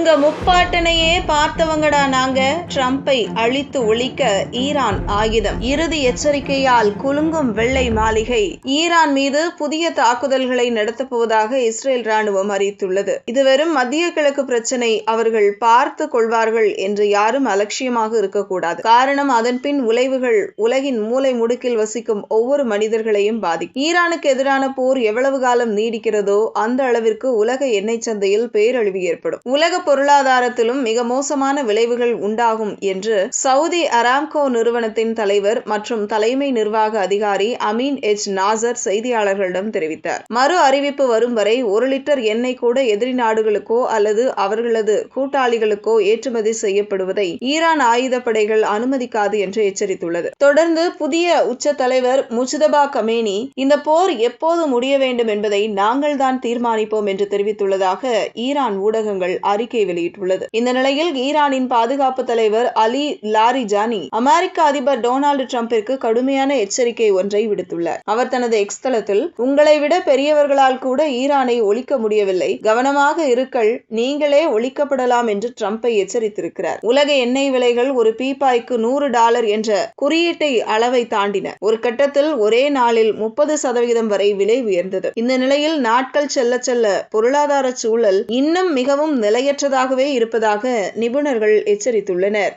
உங்க முப்பாட்டனையே பார்த்தவங்கடா நாங்க. ட்ரம்பை அழித்து ஒழிக்க ஈரான் ஆயுதம். இறுதி எச்சரிக்கையால் குலுங்கும் வெள்ளை மாளிகை. ஈரான் மீது புதிய தாக்குதல்களை நடத்தப் போவதாக இஸ்ரேல் ராணுவம் அறிவித்துள்ளது. இது வெறும் மத்திய கிழக்கு பிரச்சனை, அவர்கள் பார்த்து கொள்வார்கள் என்று யாரும் அலட்சியமாக இருக்கக்கூடாது. காரணம், அதன் பின் விளைவுகள் உலகின் மூலை முடுக்கில் வசிக்கும் ஒவ்வொரு மனிதர்களையும் பாதிக்கும். ஈரானுக்கு எதிரான போர் எவ்வளவு காலம் நீடிக்கிறதோ அந்த அளவிற்கு உலக எண்ணெய் சந்தையில் பேரழிவு ஏற்படும். உலக பொருளாதாரத்திலும் மிக மோசமான விளைவுகள் உண்டாகும் என்று சவுதி அராம்கோ நிறுவனத்தின் தலைவர் மற்றும் தலைமை நிர்வாக அதிகாரி அமீன் எச் நாசர் செய்தியாளர்களிடம் தெரிவித்தார். மறு அறிவிப்பு வரும் வரை 1 லிட்டர் எண்ணெய் கூட எதிரி நாடுகளுக்கோ அல்லது அவர்களது கூட்டாளிகளுக்கோ ஏற்றுமதி செய்யப்படுவதை ஈரான் ஆயுதப்படைகள் அனுமதிக்காது என்று எச்சரித்துள்ளது. தொடர்ந்து புதிய உச்ச தலைவர் முஜ்தபா கமேனி இந்த போர் எப்போது முடிய வேண்டும் என்பதை நாங்கள் தான் தீர்மானிப்போம் என்று தெரிவித்துள்ளதாக ஈரான் ஊடகங்கள் அறிக்கை வெளியிட்டுள்ளது. இந்த நிலையில் ஈரானின் பாதுகாப்பு தலைவர் அலி லாரிஜானி அமெரிக்க அதிபர் டொனால்டு டிரம்பிற்கு கடுமையான எச்சரிக்கை ஒன்றை விடுத்துள்ளார். அவர் தனது எக்ஸ் தளத்தில், உங்களை விட பெரியவர்களால் கூட ஈரானை ஒழிக்க முடியவில்லை, கவனமாக இருக்கள், நீங்களே ஒழிக்கப்படலாம் என்று டிரம்பை எச்சரித்திருக்கிறார். உலக எண்ணெய் விலைகள் ஒரு பீப்பாய்க்கு $100 என்ற குறியீட்டை அளவை தாண்டின. ஒரு கட்டத்தில் ஒரே நாளில் 30% வரை விலை உயர்ந்தது. இந்த நிலையில் நாட்கள் செல்ல செல்ல பொருளாதார சூழல் இன்னும் மிகவும் நிலையற்றதாகவே இருப்பதாக நிபுணர்கள் எச்சரித்துள்ளனர்.